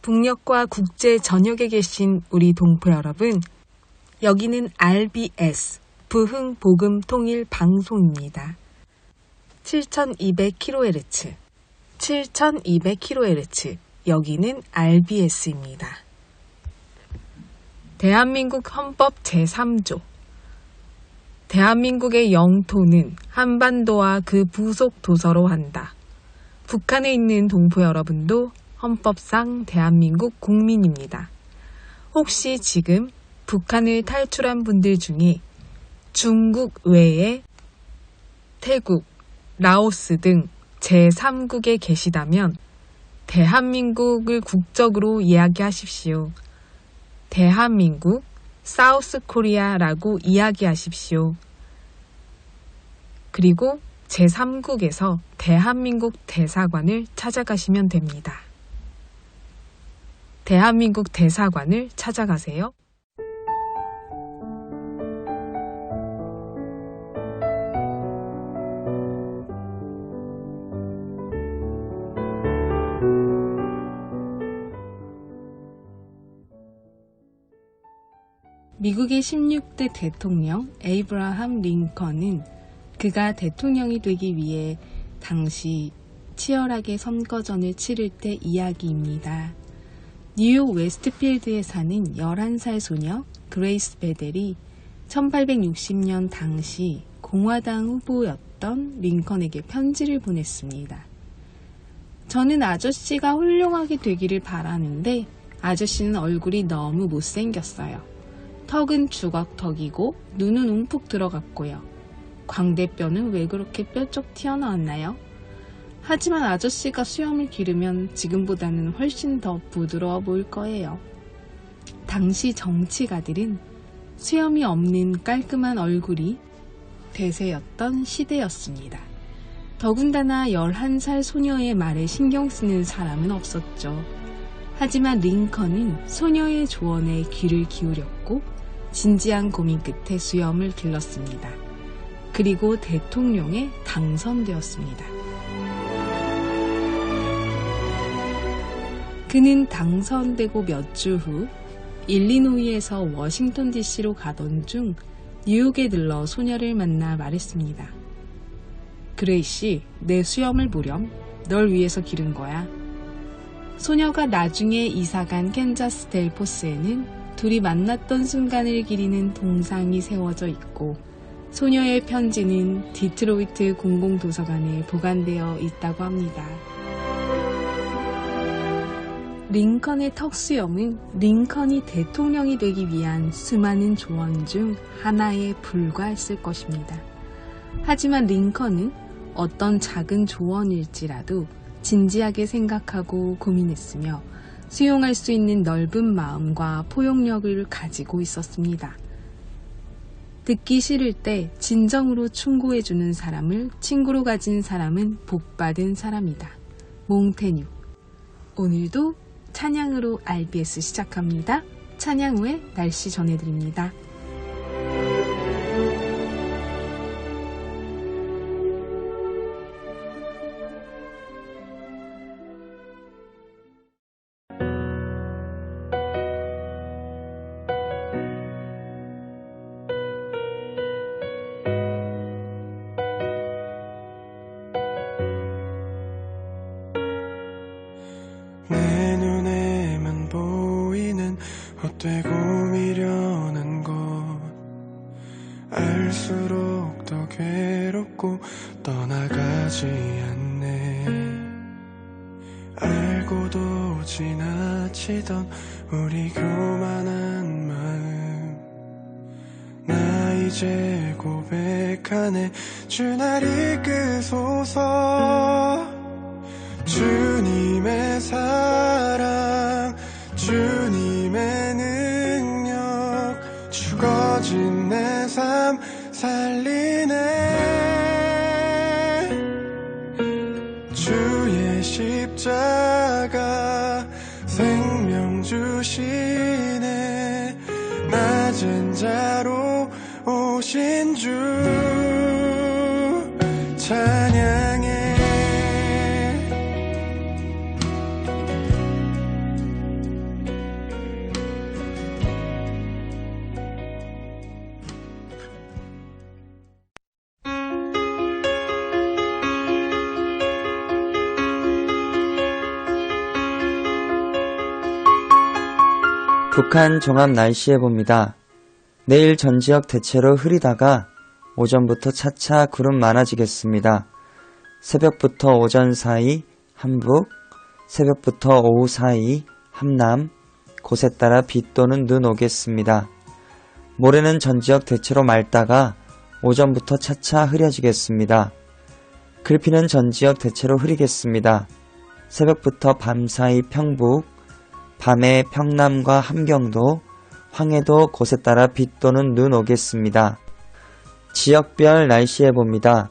북녘과 국제 전역에 계신 우리 동포 여러분, 여기는 RBS 부흥복음통일방송입니다. 7200kHz, 7200kHz, 여기는 RBS입니다. 대한민국 헌법 제3조, 대한민국의 영토는 한반도와 그 부속 도서로 한다. 북한에 있는 동포 여러분도 헌법상 대한민국 국민입니다. 혹시 지금 북한을 탈출한 분들 중에 중국 외에 태국, 라오스 등 제3국에 계시다면 대한민국을 국적으로 이야기하십시오. 대한민국, 사우스 코리아라고 이야기하십시오. 그리고 제3국에서 대한민국 대사관을 찾아가시면 됩니다. 대한민국 대사관을 찾아가세요. 미국의 16대 대통령 에이브라함 링컨은 그가 대통령이 되기 위해 당시 치열하게 선거전을 치를 때 이야기입니다. 뉴욕 웨스트필드에 사는 11살 소녀 그레이스 베델이 1860년 당시 공화당 후보였던 링컨에게 편지를 보냈습니다. 저는 아저씨가 훌륭하게 되기를 바라는데 아저씨는 얼굴이 너무 못생겼어요. 턱은 주걱턱이고 눈은 움푹 들어갔고요. 광대뼈는 왜 그렇게 뾰족 튀어나왔나요? 하지만 아저씨가 수염을 기르면 지금보다는 훨씬 더 부드러워 보일 거예요. 당시 정치가들은 수염이 없는 깔끔한 얼굴이 대세였던 시대였습니다. 더군다나 11살 소녀의 말에 신경 쓰는 사람은 없었죠. 하지만 링컨은 소녀의 조언에 귀를 기울였고 진지한 고민 끝에 수염을 길렀습니다. 그리고 대통령에 당선되었습니다. 그는 당선되고 몇 주 후 일리노이에서 워싱턴 DC로 가던 중 뉴욕에 들러 소녀를 만나 말했습니다. 그레이씨, 내 수염을 보렴. 널 위해서 기른 거야. 소녀가 나중에 이사간 캔자스 델포스에는 둘이 만났던 순간을 기리는 동상이 세워져 있고 소녀의 편지는 디트로이트 공공도서관에 보관되어 있다고 합니다. 링컨의 턱수염은 링컨이 대통령이 되기 위한 수많은 조언 중 하나에 불과했을 것입니다. 하지만 링컨은 어떤 작은 조언일지라도 진지하게 생각하고 고민했으며 수용할 수 있는 넓은 마음과 포용력을 가지고 있었습니다. 듣기 싫을 때 진정으로 충고해주는 사람을 친구로 가진 사람은 복받은 사람이다. 몽테뉴. 오늘도 찬양으로 RBS 시작합니다. 찬양 후에 날씨 전해드립니다. 내 눈에만 보이는 헛되고 미련한 것 알수록 더 괴롭고 떠나가지 않네. 알고도 지나치던 우리 교만한 마음 나 이제 고백하네. 주 날 이끄소서. 주님의 사랑 주님의 능력 죽어진 내 삶 살리네. 주의 십자가 생명 주시네. 낮은 자로 오신 주 찬양해. 북한 종합 날씨 예보입니다. 내일 전 지역 대체로 흐리다가 오전부터 차차 구름 많아지겠습니다. 새벽부터 오전 사이 함북, 새벽부터 오후 사이 함남, 곳에 따라 비 또는 눈 오겠습니다. 모레는 전 지역 대체로 맑다가 오전부터 차차 흐려지겠습니다. 글피는 전 지역 대체로 흐리겠습니다. 새벽부터 밤사이 평북, 밤에 평남과 함경도, 황해도 곳에 따라 비 또는 눈 오겠습니다. 지역별 날씨 예보입니다.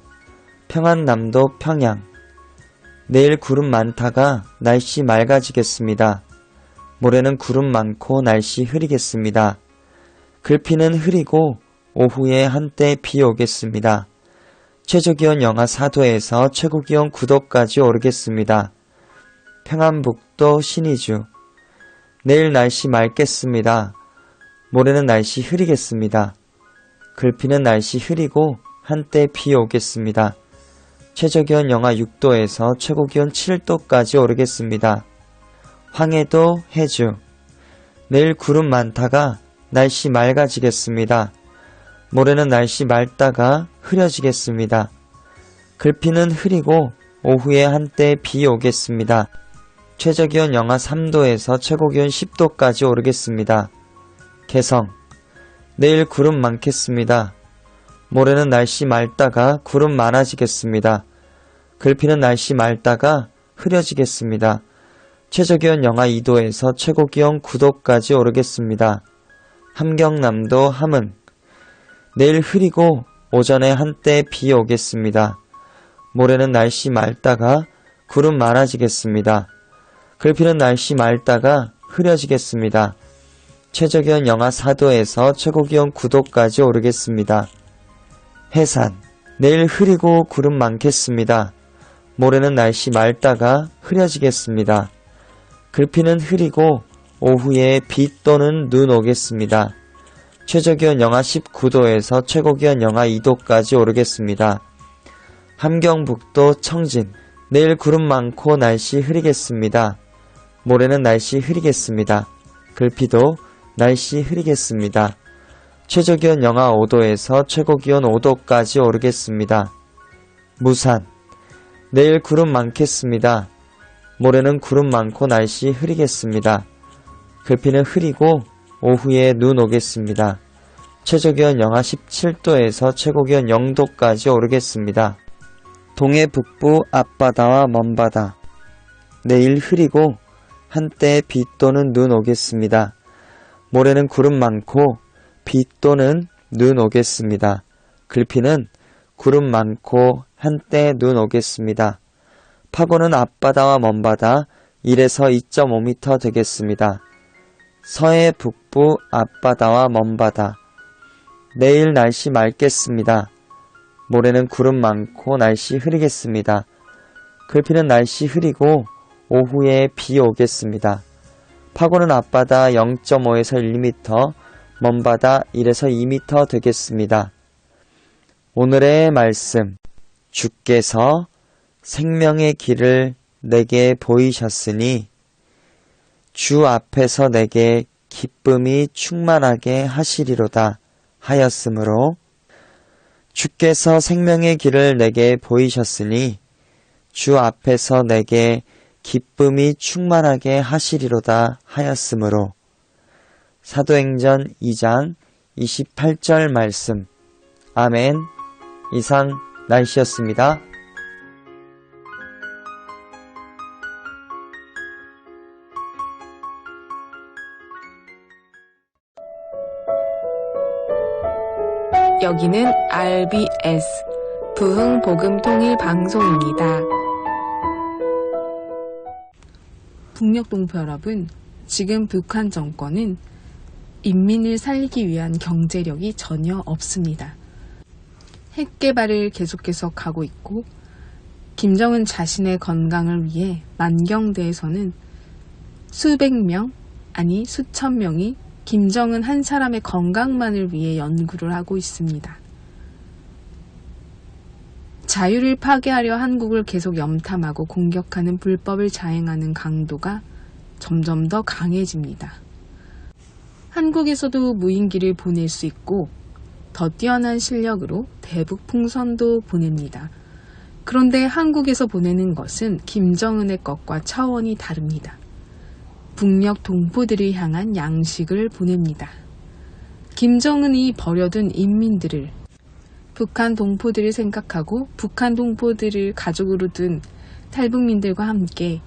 평안남도 평양. 내일 구름 많다가 날씨 맑아지겠습니다. 모레는 구름 많고 날씨 흐리겠습니다. 글피는 흐리고 오후에 한때 비 오겠습니다. 최저기온 영하 4도에서 최고기온 9도까지 오르겠습니다. 평안북도 신의주. 내일 날씨 맑겠습니다. 모레는 날씨 흐리겠습니다. 글피는 날씨 흐리고 한때 비 오겠습니다. 최저기온 영하 6도에서 최고기온 7도까지 오르겠습니다. 황해도 해주. 내일 구름 많다가 날씨 맑아지겠습니다. 모레는 날씨 맑다가 흐려지겠습니다. 글피는 흐리고 오후에 한때 비 오겠습니다. 최저기온 영하 3도에서 최고기온 10도까지 오르겠습니다. 개성. 내일 구름 많겠습니다. 모레는 날씨 맑다가 구름 많아지겠습니다. 글피는 날씨 맑다가 흐려지겠습니다. 최저기온 영하 2도에서 최고기온 9도까지 오르겠습니다. 함경남도 함흥. 내일 흐리고 오전에 한때 비 오겠습니다. 모레는 날씨 맑다가 구름 많아지겠습니다. 글피는 날씨 맑다가 흐려지겠습니다. 최저기온 영하 4도에서 최고기온 9도까지 오르겠습니다. 해산. 내일 흐리고 구름 많겠습니다. 모레는 날씨 맑다가 흐려지겠습니다. 글피는 흐리고 오후에 비 또는 눈 오겠습니다. 최저기온 영하 19도에서 최고기온 영하 2도까지 오르겠습니다. 함경북도 청진. 내일 구름 많고 날씨 흐리겠습니다. 모레는 날씨 흐리겠습니다. 글피도 날씨 흐리겠습니다. 최저기온 영하 5도에서 최고기온 5도까지 오르겠습니다. 무산. 내일 구름 많겠습니다. 모레는 구름 많고 날씨 흐리겠습니다. 글피는 흐리고 오후에 눈 오겠습니다. 최저기온 영하 17도에서 최고기온 0도까지 오르겠습니다. 동해 북부 앞바다와 먼바다. 내일 흐리고 한때 비 또는 눈 오겠습니다. 모레는 구름 많고 비 또는 눈 오겠습니다. 글피는 구름 많고 한때 눈 오겠습니다. 파고는 앞바다와 먼바다 1에서 2.5m 되겠습니다. 서해 북부 앞바다와 먼바다. 내일 날씨 맑겠습니다. 모레는 구름 많고 날씨 흐리겠습니다. 글피는 날씨 흐리고 오후에 비 오겠습니다. 파고는 앞바다 0.5에서 1m, 먼바다 1에서 2m 되겠습니다. 오늘의 말씀. 주께서 생명의 길을 내게 보이셨으니 주 앞에서 내게 기쁨이 충만하게 하시리로다 하였으므로, 주께서 생명의 길을 내게 보이셨으니 주 앞에서 내게 기쁨이 충만하게 하시리로다 하였으므로. 사도행전 2장 28절 말씀. 아멘. 이상 날씨였습니다. 여기는 RBS 부흥복음통일방송입니다. 북녘동포 여러분, 지금 북한 정권은 인민을 살리기 위한 경제력이 전혀 없습니다. 핵 개발을 계속해서 가고 있고, 김정은 자신의 건강을 위해 만경대에서는 수백 명, 아니 수천 명이 김정은 한 사람의 건강만을 위해 연구를 하고 있습니다. 자유를 파괴하려 한국을 계속 염탐하고 공격하는 불법을 자행하는 강도가 점점 더 강해집니다. 한국에서도 무인기를 보낼 수 있고 더 뛰어난 실력으로 대북 풍선도 보냅니다. 그런데 한국에서 보내는 것은 김정은의 것과 차원이 다릅니다. 북녘 동포들을 향한 양식을 보냅니다. 김정은이 버려둔 인민들을, 북한 동포들을 생각하고 북한 동포들을 가족으로 둔 탈북민들과 함께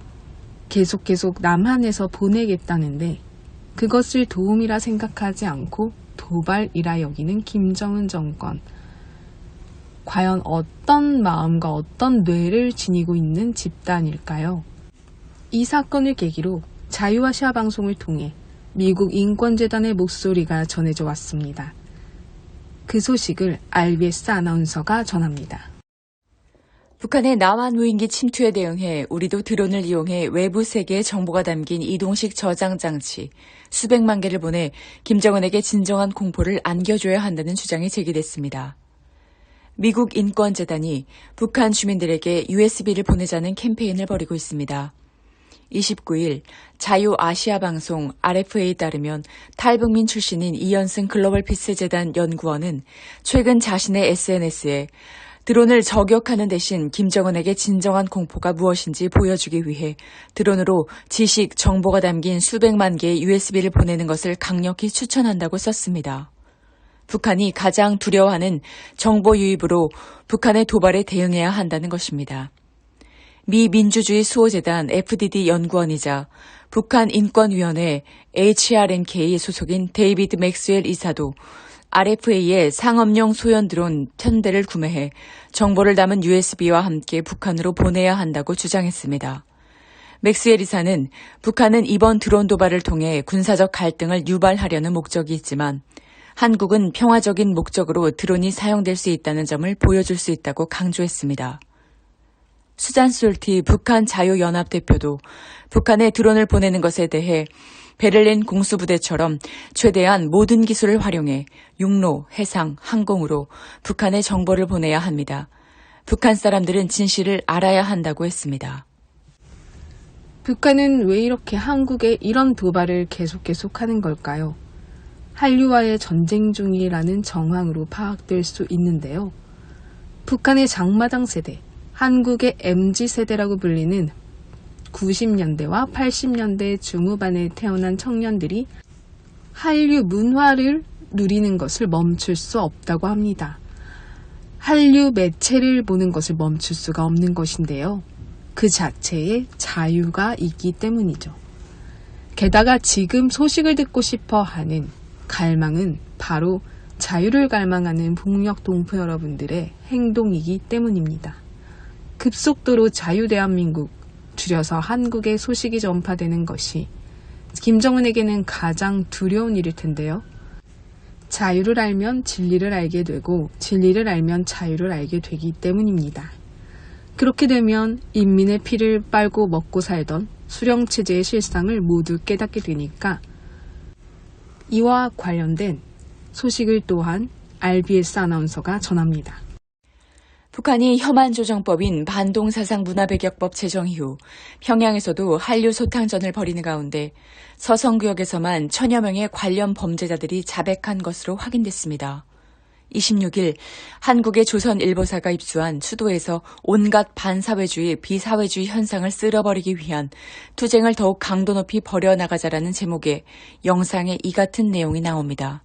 계속 남한에서 보내겠다는데 그것을 도움이라 생각하지 않고 도발이라 여기는 김정은 정권. 과연 어떤 마음과 어떤 뇌를 지니고 있는 집단일까요? 이 사건을 계기로 자유아시아 방송을 통해 미국 인권재단의 목소리가 전해져 왔습니다. 그 소식을 RBS 아나운서가 전합니다. 북한의 남한 무인기 침투에 대응해 우리도 드론을 이용해 외부 세계의 정보가 담긴 이동식 저장 장치 수백만 개를 보내 김정은에게 진정한 공포를 안겨줘야 한다는 주장이 제기됐습니다. 미국 인권재단이 북한 주민들에게 USB를 보내자는 캠페인을 벌이고 있습니다. 29일 자유아시아 방송 RFA에 따르면 탈북민 출신인 이현승 글로벌 피스재단 연구원은 최근 자신의 SNS에 드론을 저격하는 대신 김정은에게 진정한 공포가 무엇인지 보여주기 위해 드론으로 지식, 정보가 담긴 수백만 개의 USB를 보내는 것을 강력히 추천한다고 썼습니다. 북한이 가장 두려워하는 정보 유입으로 북한의 도발에 대응해야 한다는 것입니다. 미 민주주의 수호재단 FDD 연구원이자 북한 인권위원회 HRNK 소속인 데이비드 맥스웰 이사도 RFA의 상업용 소형 드론 1000대를 구매해 정보를 담은 USB와 함께 북한으로 보내야 한다고 주장했습니다. 맥스웰 이사는 북한은 이번 드론 도발을 통해 군사적 갈등을 유발하려는 목적이 있지만 한국은 평화적인 목적으로 드론이 사용될 수 있다는 점을 보여줄 수 있다고 강조했습니다. 수잔 솔티 북한 자유연합 대표도 북한에 드론을 보내는 것에 대해 베를린 공수부대처럼 최대한 모든 기술을 활용해 육로, 해상, 항공으로 북한에 정보를 보내야 합니다. 북한 사람들은 진실을 알아야 한다고 했습니다. 북한은 왜 이렇게 한국에 이런 도발을 계속하는 걸까요? 한류와의 전쟁 중이라는 정황으로 파악될 수 있는데요. 북한의 장마당 세대, 한국의 MZ세대라고 불리는 90년대와 80년대 중후반에 태어난 청년들이 한류 문화를 누리는 것을 멈출 수 없다고 합니다. 한류 매체를 보는 것을 멈출 수가 없는 것인데요. 그 자체에 자유가 있기 때문이죠. 게다가 지금 소식을 듣고 싶어 하는 갈망은 바로 자유를 갈망하는 북녘 동포 여러분들의 행동이기 때문입니다. 급속도로 자유대한민국, 줄여서 한국의 소식이 전파되는 것이 김정은에게는 가장 두려운 일일 텐데요. 자유를 알면 진리를 알게 되고 진리를 알면 자유를 알게 되기 때문입니다. 그렇게 되면 인민의 피를 빨고 먹고 살던 수령체제의 실상을 모두 깨닫게 되니까 이와 관련된 소식을 또한 RBS 아나운서가 전합니다. 북한이 혐한 조정법인 반동사상 문화배격법 제정 이후 평양에서도 한류 소탕전을 벌이는 가운데 서성구역에서만 1000여 명의 관련 범죄자들이 자백한 것으로 확인됐습니다. 26일 한국의 조선일보사가 입수한 수도에서 온갖 반사회주의, 비사회주의 현상을 쓸어버리기 위한 투쟁을 더욱 강도 높이 벌여나가자라는 제목의 영상에 이 같은 내용이 나옵니다.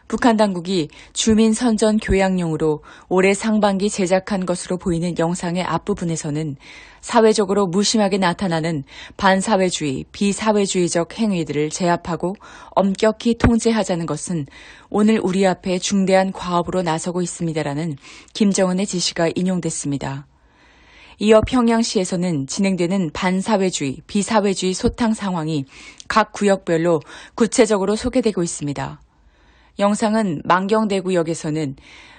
북한 당국이 주민 선전 교양용으로 올해 상반기 제작한 것으로 보이는 영상의 앞부분에서는 사회적으로 무심하게 나타나는 반사회주의, 비사회주의적 행위들을 제압하고 엄격히 통제하자는 것은 오늘 우리 앞에 중대한 과업으로 나서고 있습니다라는 김정은의 지시가 인용됐습니다. 이어 평양시에서는 진행되는 반사회주의, 비사회주의 소탕 상황이 각 구역별로 구체적으로 소개되고 있습니다. 영상은 만경대구역에서는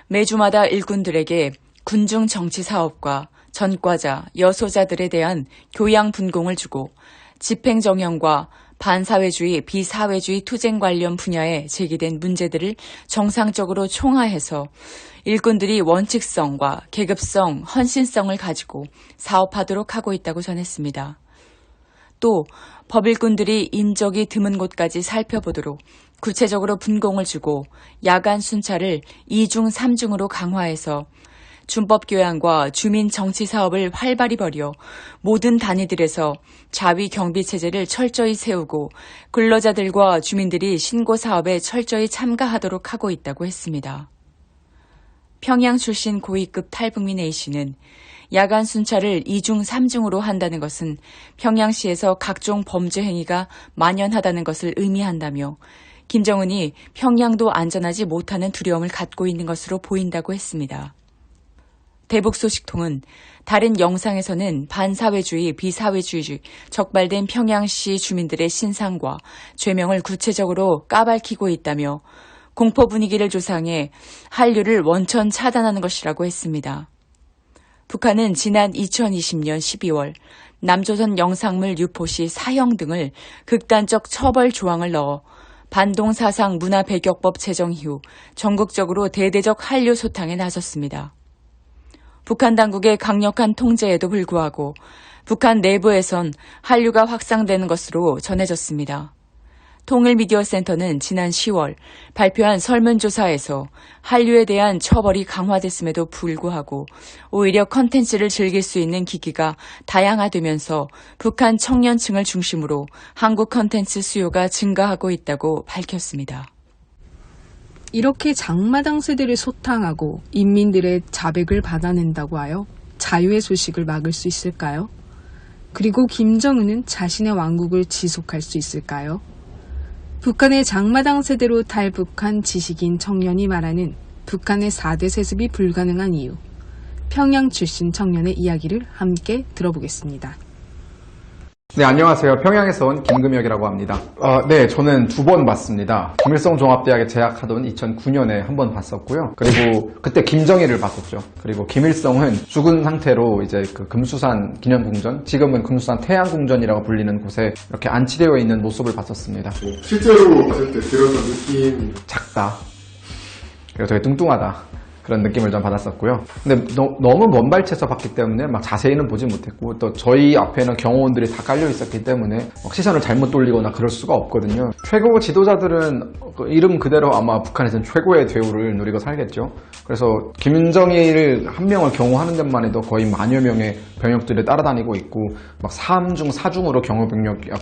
매주마다 일꾼들에게 군중 정치 사업과 전과자, 여소자들에 대한 교양 분공을 주고 집행정형과 반사회주의, 비사회주의 투쟁 관련 분야에 제기된 문제들을 정상적으로 총화해서 일꾼들이 원칙성과 계급성, 헌신성을 가지고 사업하도록 하고 있다고 전했습니다. 또 법일꾼들이 인적이 드문 곳까지 살펴보도록 구체적으로 분공을 주고 야간 순찰을 2중 3중으로 강화해서 준법 교양과 주민 정치 사업을 활발히 벌여 모든 단위들에서 자위 경비 체제를 철저히 세우고 근로자들과 주민들이 신고 사업에 철저히 참가하도록 하고 있다고 했습니다. 평양 출신 고위급 탈북민 A씨는 야간 순찰을 2중 3중으로 한다는 것은 평양시에서 각종 범죄 행위가 만연하다는 것을 의미한다며 김정은이 평양도 안전하지 못하는 두려움을 갖고 있는 것으로 보인다고 했습니다. 대북소식통은 다른 영상에서는 반사회주의, 비사회주의 적발된 평양시 주민들의 신상과 죄명을 구체적으로 까발키고 있다며 공포 분위기를 조성해 한류를 원천 차단하는 것이라고 했습니다. 북한은 지난 2020년 12월 남조선 영상물 유포 시 사형 등을 극단적 처벌 조항을 넣어 반동사상 문화배격법 제정 이후 전국적으로 대대적 한류 소탕에 나섰습니다. 북한 당국의 강력한 통제에도 불구하고 북한 내부에선 한류가 확산되는 것으로 전해졌습니다. 통일미디어센터는 지난 10월 발표한 설문조사에서 한류에 대한 처벌이 강화됐음에도 불구하고 오히려 컨텐츠를 즐길 수 있는 기기가 다양화되면서 북한 청년층을 중심으로 한국 컨텐츠 수요가 증가하고 있다고 밝혔습니다. 이렇게 장마당 세대를 소탕하고 인민들의 자백을 받아낸다고 하여 자유의 소식을 막을 수 있을까요? 그리고 김정은은 자신의 왕국을 지속할 수 있을까요? 북한의 장마당 세대로 탈북한 지식인 청년이 말하는 북한의 4대 세습이 불가능한 이유, 평양 출신 청년의 이야기를 함께 들어보겠습니다. 네, 안녕하세요. 평양에서 온 김금혁이라고 합니다. 네, 저는 2번 봤습니다. 김일성 종합대학에 재학하던 2009년에 한 번 봤었고요. 그리고 그때 김정일을 봤었죠. 그리고 김일성은 죽은 상태로 이제 그 금수산 기념궁전, 지금은 금수산 태양궁전이라고 불리는 곳에 이렇게 안치되어 있는 모습을 봤었습니다. 실제로 봤을 때 들었던 느낌 작다. 그리고 되게 뚱뚱하다. 그런 느낌을 좀 받았었고요. 근데 너무 먼 발치에서 봤기 때문에 막 자세히는 보지 못했고, 또 저희 앞에는 경호원들이 다 깔려 있었기 때문에 막 시선을 잘못 돌리거나 그럴 수가 없거든요. 최고 지도자들은 이름 그대로 아마 북한에서는 최고의 대우를 누리고 살겠죠. 그래서 김정일 한 명을 경호하는 데만 해도 거의 만여 명의 병력들이 따라다니고 있고, 막 3중, 4중으로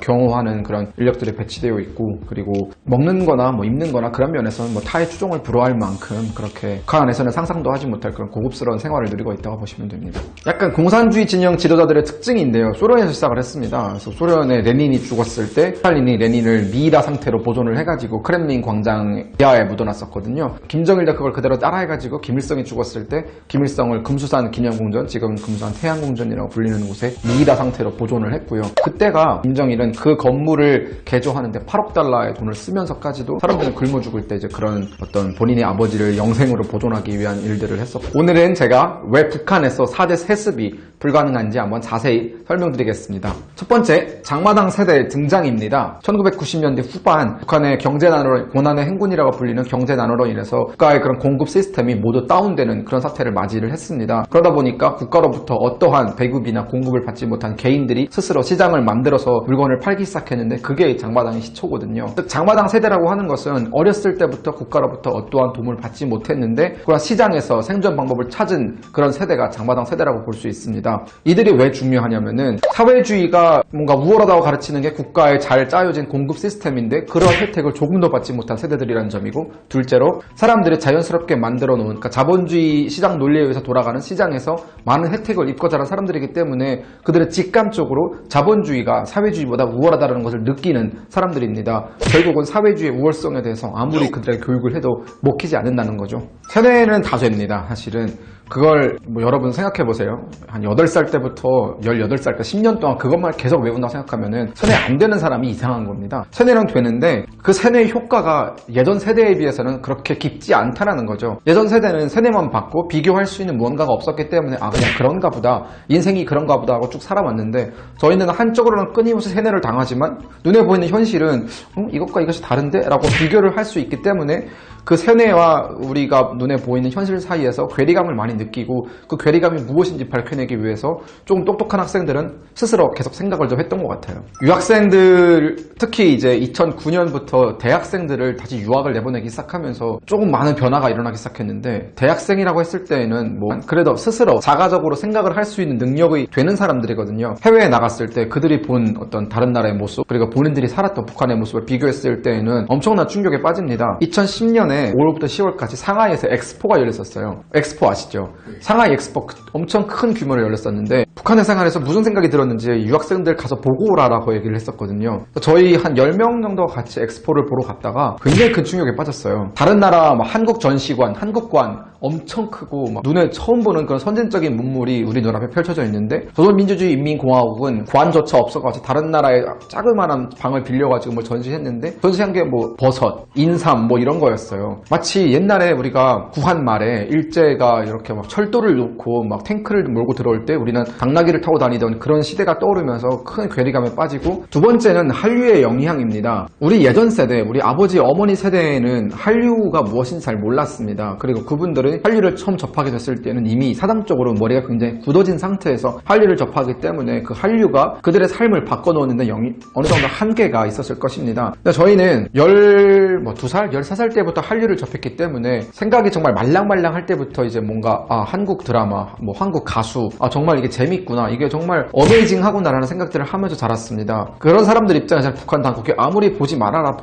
경호하는 그런 인력들이 배치되어 있고, 그리고 먹는 거나 뭐 입는 거나 그런 면에서는 뭐 타의 추종을 불허할 만큼 그렇게 북한 안에서는 상상도 하지 못할 그런 고급스러운 생활을 누리고 있다고 보시면 됩니다. 약간 공산주의 진영 지도자들의 특징인데요. 소련에서 시작을 했습니다. 그래서 소련에 레닌이 죽었을 때 스탈린이 레닌을 미이다 상태로 보존을 해가지고 크렘린 광장 지하에 묻어놨었거든요. 김정일도 그걸 그대로 따라해가지고 김일성이 죽었을 때 김일성을 금수산 기념궁전, 지금은 금수산 태양궁전이라고 불리는 곳에 미이다 상태로 보존을 했고요. 그때가 김정일은 그 건물을 개조하는데 8억 달러의 돈을 쓰면서까지도 사람들은 굶어 죽을 때 이제 그런 어떤 본인의 아버지를 영생으로 보존하기 위한 일들을 했었고, 오늘은 제가 왜 북한에서 4대 세습이 불가능한지 한번 자세히 설명드리겠습니다. 첫 번째, 장마당 세대의 등장입니다. 1990년대 후반 북한의 경제난으로, 고난의 행군이라고 불리는 경제난으로 인해서 국가의 그런 공급 시스템이 모두 다운되는 그런 사태를 맞이를 했습니다. 그러다 보니까 국가로부터 어떠한 배급이나 공급을 받지 못한 개인들이 스스로 시장을 만들어서 물건을 팔기 시작했는데, 그게 장마당의 시초거든요. 즉 장마당 세대라고 하는 것은 어렸을 때부터 국가로부터 어떠한 도움을 받지 못했는데 그런 시장에서 생존 방법을 찾은 그런 세대가 장마당 세대라고 볼 수 있습니다. 이들이 왜 중요하냐면은 사회주의가 뭔가 우월하다고 가르치는 게 국가에 잘 짜여진 공급 시스템인데 그런 혜택을 조금도 받지 못한 세대들이라는 점이고, 둘째로 사람들이 자연스럽게 만들어 놓은, 그러니까 자본주의 시장 논리에 의해서 돌아가는 시장에서 많은 혜택을 입고 자란 사람들이기 때문에 그들의 직감적으로 자본주의가 사회주의보다 우월하다는 것을 느끼는 사람들입니다. 결국은 사회주의의 우월성에 대해서 아무리 그들에게 교육을 해도 먹히지 않는다는 거죠. 세뇌는 다됩니다. 사실은 그걸 뭐 여러분 생각해보세요. 한 8살 때부터 18살 때 10년 동안 그것만 계속 외운다고 생각하면은 세뇌 안 되는 사람이 이상한 겁니다. 세뇌는 되는데 그 세뇌의 효과가 예전 세대에 비해서는 그렇게 깊지 않다는 거죠. 예전 세대는 세뇌만 받고 비교할 수 있는 무언가가 없었기 때문에 그냥 그런가 보다, 인생이 그런가 보다 하고 쭉 살아왔는데, 저희는 한쪽으로는 끊임없이 세뇌를 당하지만 눈에 보이는 현실은 이것과 이것이 다른데? 라고 비교를 할 수 있기 때문에 그 세뇌와 우리가 눈에 보이는 현실 사이에서 괴리감을 많이 느끼고 그 괴리감이 무엇인지 밝혀내기 위해서 조금 똑똑한 학생들은 스스로 계속 생각을 좀 했던 것 같아요. 유학생들, 특히 이제 2009년부터 대학생들을 다시 유학을 내보내기 시작하면서 조금 많은 변화가 일어나기 시작했는데, 대학생이라고 했을 때에는 뭐 그래도 스스로 자가적으로 생각을 할 수 있는 능력이 되는 사람들이거든요. 해외에 나갔을 때 그들이 본 어떤 다른 나라의 모습, 그리고 본인들이 살았던 북한의 모습을 비교했을 때에는 엄청난 충격에 빠집니다. 2010년에 5월부터 10월까지 상하이에서 엑스포가 열렸었어요. 엑스포 아시죠? 상하이 엑스포 엄청 큰 규모로 열렸었는데, 북한의 생활에서 무슨 생각이 들었는지 유학생들 가서 보고 오라라고 얘기를 했었거든요. 저희 한 10명 정도가 같이 엑스포를 보러 갔다가 굉장히 큰 충격에 빠졌어요. 다른 나라 막 한국 전시관, 한국관 엄청 크고 막 눈에 처음 보는 그런 선진적인 문물이 우리 눈앞에 펼쳐져 있는데, 조선민주주의 인민공화국은 관조차 없어가지고 다른 나라의 자그마한 방을 빌려가지고 뭘 전시했는데, 전시한 게 뭐 버섯, 인삼 뭐 이런 거였어요. 마치 옛날에 우리가 구한 말에 일제가 이렇게 막 철도를 놓고 막 탱크를 몰고 들어올 때 우리는 당나귀를 타고 다니던 그런 시대가 떠오르면서 큰 괴리감에 빠지고, 두 번째는 한류의 영향입니다. 우리 예전 세대, 우리 아버지 어머니 세대에는 한류가 무엇인지 잘 몰랐습니다. 그리고 그분들은 한류를 처음 접하게 됐을 때는 이미 사담적으로 머리가 굉장히 굳어진 상태에서 한류를 접하기 때문에 그 한류가 그들의 삶을 바꿔놓는데 어느 정도 한계가 있었을 것입니다. 근데 저희는 12살, 13살 때부터 한류를 접했기 때문에 생각이 정말 말랑말랑할 때부터 이제 뭔가 한국 드라마, 뭐 한국 가수, 정말 이게 재밌구나, 이게 정말 어메이징하구나라는 생각들을 하면서 자랐습니다. 그런 사람들 입장에서 북한 당국이 아무리 보지 말아라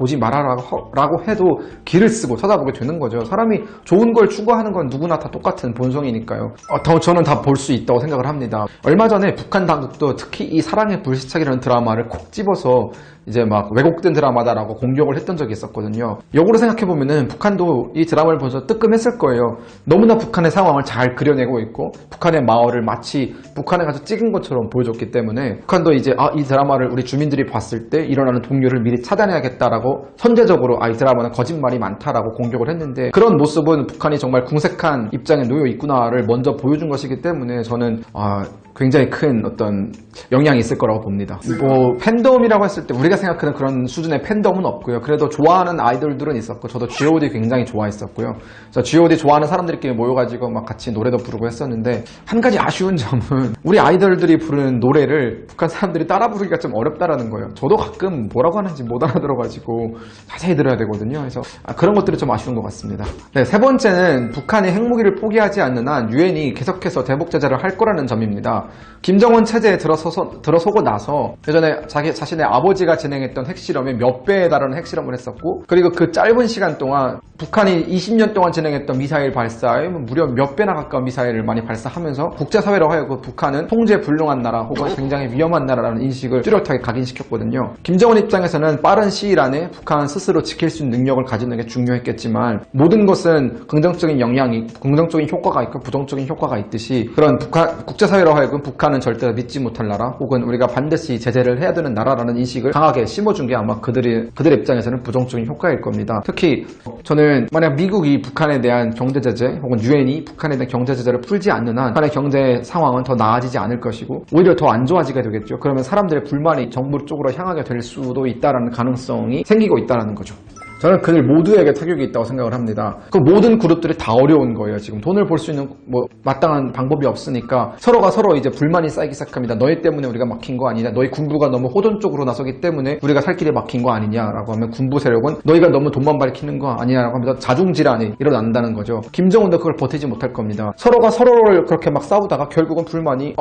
라고 해도 귀를 쓰고 쳐다보게 되는 거죠. 사람이 좋은 걸 추구하는 건 누구나 다 똑같은 본성이니까요. 저는 다 볼 수 있다고 생각을 합니다. 얼마 전에 북한 당국도 특히 이 사랑의 불시착이라는 드라마를 콕 집어서 이제 막 왜곡된 드라마다라고 공격을 했던 적이 있었거든요. 역으로 생각해보면은 북한도 이 드라마를 보면서 뜨끔했을 거예요. 너무나 북한의 상황을 잘 그려내고 있고, 북한의 마을을 마치 북한에 가서 찍은 것처럼 보여줬기 때문에 북한도 이제 이 드라마를 우리 주민들이 봤을 때 일어나는 동요를 미리 차단해야겠다라고 선제적으로 이 드라마는 거짓말이 많다라고 공격을 했는데, 그런 모습은 북한이 정말 궁색한 입장에 놓여 있구나를 먼저 보여준 것이기 때문에 저는 굉장히 큰 어떤 영향이 있을 거라고 봅니다. 뭐 팬덤이라고 했을 때 우리가 생각하는 그런 수준의 팬덤은 없고요. 그래도 좋아하는 아이돌들은 있었고, 저도 G.O.D 굉장히 좋아했었고요. 그래서 G.O.D 좋아하는 사람들끼리 모여가지고 막 같이 노래도 부르고 했었는데, 한 가지 아쉬운 점은 우리 아이돌들이 부르는 노래를 북한 사람들이 따라 부르기가 좀 어렵다라는 거예요. 저도 가끔 뭐라고 하는지 못 알아들어가지고 자세히 들어야 되거든요. 그래서 그런 것들이 좀 아쉬운 것 같습니다. 네, 세 번째는 북한이 핵무기를 포기하지 않는 한 유엔이 계속해서 대북 제재를 할 거라는 점입니다. 김정은 체제에 들어서고 나서 예전에 자신의 아버지가 진행했던 핵실험의 몇 배에 달하는 핵실험을 했었고, 그리고 그 짧은 시간 동안 북한이 20년 동안 진행했던 미사일 발사에 무려 몇 배나 가까운 미사일을 많이 발사하면서 국제사회로 하여금 북한은 통제 불능한 나라 혹은 굉장히 위험한 나라라는 인식을 뚜렷하게 각인시켰거든요. 김정은 입장에서는 빠른 시일 안에 북한 스스로 지킬 수 있는 능력을 가지는 게 중요했겠지만, 모든 것은 긍정적인 효과가 있고 부정적인 효과가 있듯이, 그런 국제사회로 하여금 북한은 절대로 믿지 못할 나라 혹은 우리가 반드시 제재를 해야 되는 나라라는 인식을 강하게 심어준 게 아마 그들의 입장에서는 부정적인 효과일 겁니다. 특히 저는 만약 미국이 북한에 대한 경제 제재 혹은 유엔이 북한에 대한 경제 제재를 풀지 않는 한 북한의 경제 상황은 더 나아지지 않을 것이고 오히려 더 안 좋아지게 되겠죠. 그러면 사람들의 불만이 정부 쪽으로 향하게 될 수도 있다는 가능성이 생기고 있다는 거죠. 저는 그들 모두에게 타격이 있다고 생각을 합니다. 그 모든 그룹들이 다 어려운 거예요. 지금 돈을 벌 수 있는 마땅한 방법이 없으니까 서로가 서로 이제 불만이 쌓이기 시작합니다. 너희 때문에 우리가 막힌 거 아니냐, 너희 군부가 너무 호돈 쪽으로 나서기 때문에 우리가 살 길이 막힌 거 아니냐라고 하면, 군부 세력은 너희가 너무 돈만 밝히는 거 아니냐라고 하면서 자중질환이 일어난다는 거죠. 김정은도 그걸 버티지 못할 겁니다. 서로가 서로를 그렇게 막 싸우다가 결국은 불만이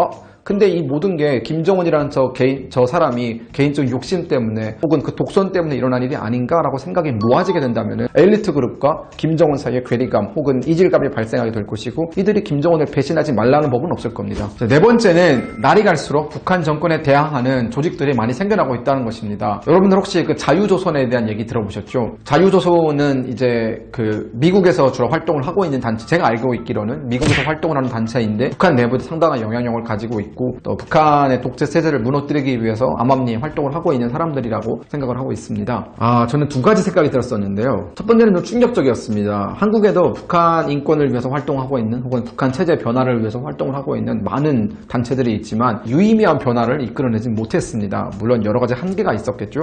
근데 이 모든 게 김정은이라는 저 사람이 개인적인 욕심 때문에 혹은 그 독선 때문에 일어난 일이 아닌가라고 생각이 모아지게 된다면 엘리트 그룹과 김정은 사이의 괴리감 혹은 이질감이 발생하게 될 것이고, 이들이 김정은을 배신하지 말라는 법은 없을 겁니다. 네 번째는 날이 갈수록 북한 정권에 대항하는 조직들이 많이 생겨나고 있다는 것입니다. 여러분들 혹시 그 자유조선에 대한 얘기 들어보셨죠? 자유조선은 이제 그 미국에서 주로 활동을 하고 있는 단체, 제가 알고 있기로는 미국에서 활동을 하는 단체인데 북한 내부에 상당한 영향력을 가지고 있고, 또 북한의 독재 체제를 무너뜨리기 위해서 암암리에 활동을 하고 있는 사람들이라고 생각을 하고 있습니다. 저는 두 가지 생각이 들었었는데요. 첫 번째는 좀 충격적이었습니다. 한국에도 북한 인권을 위해서 활동하고 있는 혹은 북한 체제 변화를 위해서 활동을 하고 있는 많은 단체들이 있지만 유의미한 변화를 이끌어내지 못했습니다. 물론 여러 가지 한계가 있었겠죠.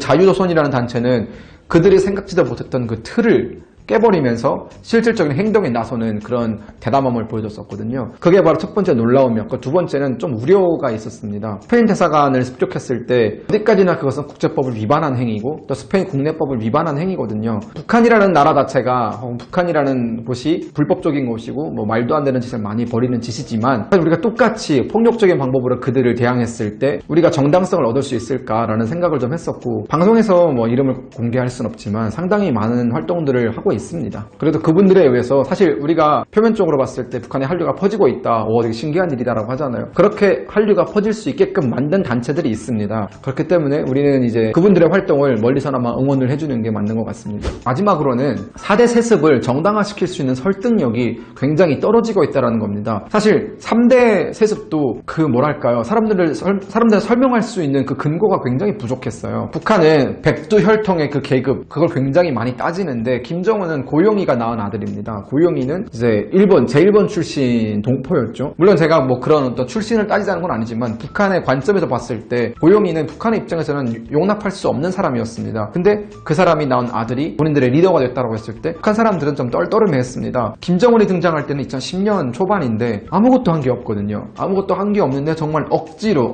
자유조선이라는 단체는 그들이 생각지도 못했던 그 틀을 깨버리면서 실질적인 행동에 나서는 그런 대담함을 보여줬었거든요. 그게 바로 첫 번째 놀라움이었고, 두 번째는 좀 우려가 있었습니다. 스페인 대사관을 습격했을 때 어디까지나 그것은 국제법을 위반한 행위고 또 스페인 국내법을 위반한 행위거든요. 북한이라는 나라 자체가, 북한이라는 곳이 불법적인 곳이고 뭐 말도 안 되는 짓을 많이 벌이는 짓이지만, 우리가 똑같이 폭력적인 방법으로 그들을 대항했을 때 우리가 정당성을 얻을 수 있을까라는 생각을 좀 했었고, 방송에서 뭐 이름을 공개할 순 없지만 상당히 많은 활동들을 하고 있습니다. 그래도 그분들에 의해서 사실 우리가 표면적으로 봤을 때 북한의 한류가 퍼지고 있다, 되게 신기한 일이다라고 하잖아요. 그렇게 한류가 퍼질 수 있게끔 만든 단체들이 있습니다. 그렇기 때문에 우리는 이제 그분들의 활동을 멀리서나마 응원을 해주는 게 맞는 것 같습니다. 마지막으로는 4대 세습을 정당화시킬 수 있는 설득력이 굉장히 떨어지고 있다는 겁니다. 사실 3대 세습도 그 뭐랄까요, 사람들을 설명할 수 있는 그 근거가 굉장히 부족했어요. 북한은 백두혈통의 그 계급, 그걸 굉장히 많이 따지는데, 김정은은 고용이가 낳은 아들입니다. 고용이는 이제 제1번 출신 동포였죠. 물론 제가 뭐 그런 어떤 출신을 따지자는 건 아니지만, 북한의 관점에서 봤을 때 고용이는 북한의 입장에서는 용납할 수 없는 사람이었습니다. 근데 그 사람이 낳은 아들이 본인들의 리더가 됐다고 했을 때 북한 사람들은 좀 떨떠름해했습니다. 김정은이 등장할 때는 2010년 초반인데 아무것도 한 게 없거든요. 아무것도 한 게 없는데 정말 억지로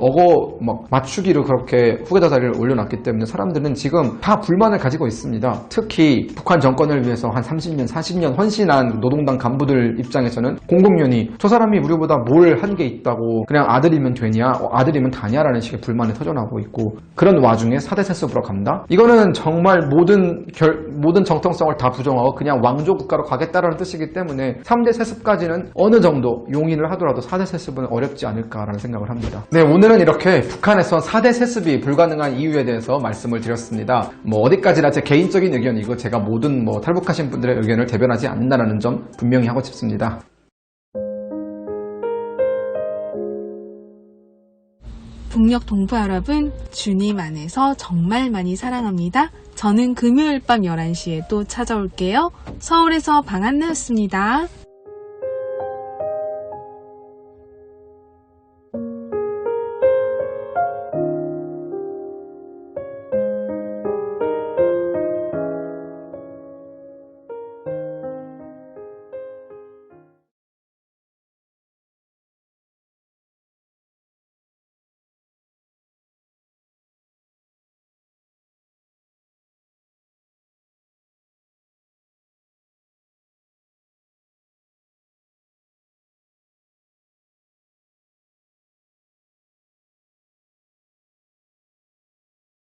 맞추기로 그렇게 후계자 자리를 올려놨기 때문에 사람들은 지금 다 불만을 가지고 있습니다. 특히 북한 정권을 위해서 한 30년, 40년 헌신한 노동당 간부들 입장에서는 공공연히 저 사람이 우리보다 뭘 한 게 있다고 그냥 아들이면 되냐, 아들이면 다냐라는 식의 불만이 터져나오고 있고, 그런 와중에 4대 세습으로 간다? 이거는 정말 모든 정통성을 다 부정하고 그냥 왕조 국가로 가겠다라는 뜻이기 때문에 3대 세습까지는 어느 정도 용인을 하더라도 4대 세습은 어렵지 않을까라는 생각을 합니다. 네, 오늘은 이렇게 북한에서 4대 세습이 불가능한 이유에 대해서 말씀을 드렸습니다. 뭐 어디까지나 제 개인적인 의견이고 제가 모든 탈북하신 분들의 의견을 대변하지 않는다는 점 분명히 하고 싶습니다. 북녘 동포 여러분, 주님 안에서 정말 많이 사랑합니다. 저는 금요일 밤 11시에 또 찾아올게요. 서울에서 방한나였습니다.